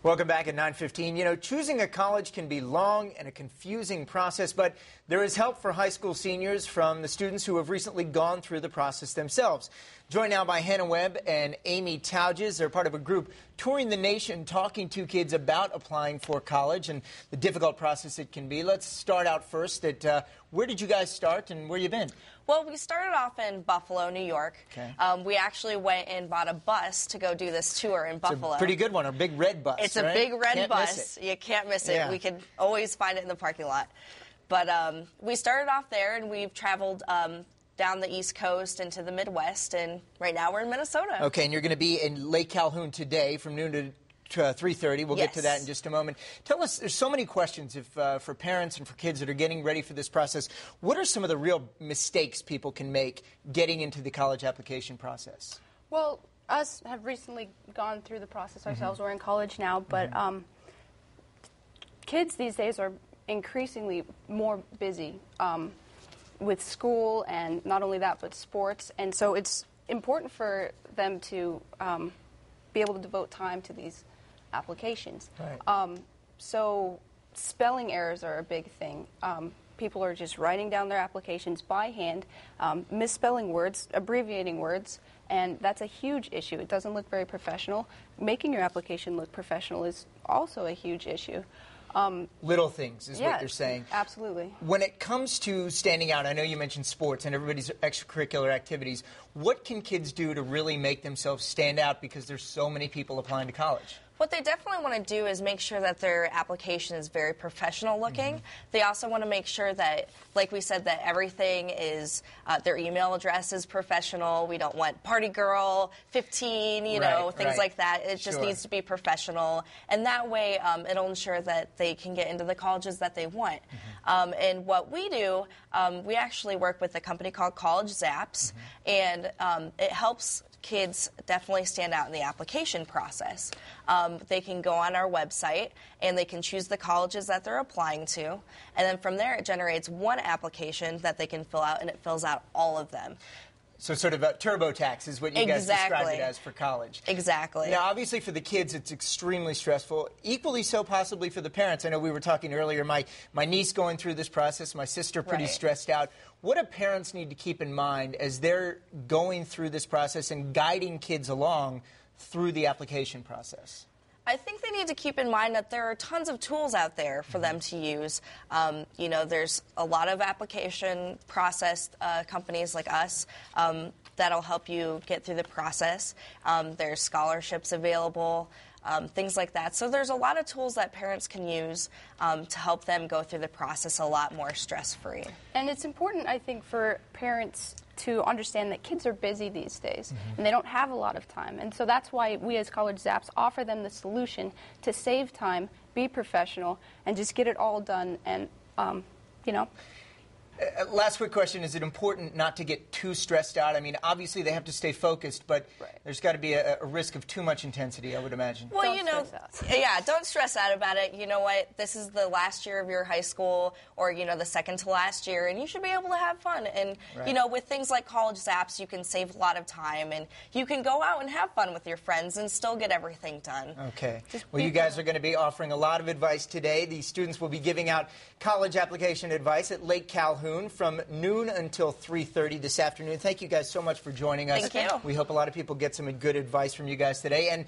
Welcome back at 9:15. You know, choosing a college can be long and a confusing process, but there is help for high school seniors from the students who have recently gone through the process themselves. Joined now by Hannah Webb and Amy Tauges. They're part of a group touring the nation, talking to kids about applying for college and the difficult process it can be. Let's start out first at where did you guys start and where you been? Well, we started off in Buffalo, New York. Okay. We actually went and bought a bus to go do this tour in Buffalo. It's a pretty good one, a big red bus. It's a big red bus. You can't miss it. Yeah. We can always find it in the parking lot. But we started off there, and we've traveled down the East Coast into the Midwest, and right now we're in Minnesota. Okay, and you're going to be in Lake Calhoun today from noon to 3:30. We'll get to that in just a moment. Tell us, there's so many questions for parents and for kids that are getting ready for this process. What are some of the real mistakes people can make getting into the college application process? Well, us have recently gone through the process ourselves. We're in college now, but kids these days are increasingly more busy with school, and not only that, but sports. And so it's important for them to be able to devote time to these applications. Right. So spelling errors are a big thing. People are just writing down their applications by hand, misspelling words, abbreviating words, and that's a huge issue. It doesn't look very professional. Making your application look professional is also a huge issue. Little things is what you're saying. Absolutely. When it comes to standing out, I know you mentioned sports and everybody's extracurricular activities. What can kids do to really make themselves stand out because there's so many people applying to college? What they definitely want to do is make sure that their application is very professional looking. They also want to make sure that, like we said, that everything is, their email address is professional. We don't want party girl 15, you know, things like that. It just needs to be professional. And that way, it'll ensure that they can get into the colleges that they want. And what we do, we actually work with a company called Zapps, and it helps kids definitely stand out in the application process. They can go on our website and they can choose the colleges that they're applying to, and then from there it generates one application that they can fill out, and it fills out all of them. So sort of a TurboTax is what you guys describe it as for college. Exactly. Now, obviously for the kids, it's extremely stressful. Equally so possibly for the parents. I know we were talking earlier, my niece going through this process, my sister pretty stressed out. What do parents need to keep in mind as they're going through this process and guiding kids along through the application process? I think they need to keep in mind that there are tons of tools out there for them to use. You know, there's a lot of application process companies like us that'll help you get through the process. There's scholarships available, things like that. So there's a lot of tools that parents can use to help them go through the process a lot more stress-free. And it's important, I think, for parents to understand that kids are busy these days, and they don't have a lot of time. And so that's why we as College Zapps offer them the solution to save time, be professional, and just get it all done. And, you know. Last quick question. Is it important not to get too stressed out? I mean, obviously they have to stay focused, but there's got to be a risk of too much intensity, I would imagine. Well, you know, don't stress out about it. You know what? This is the last year of your high school, or, you know, the second to last year, and you should be able to have fun. And, you know, with things like College Zapps, you can save a lot of time, and you can go out and have fun with your friends and still get everything done. Okay. Well, you guys are going to be offering a lot of advice today. The students will be giving out college application advice at Lake Calhoun from noon until 3:30 this afternoon. Thank you guys so much for joining us. Thank you. We hope a lot of people get some good advice from you guys today. And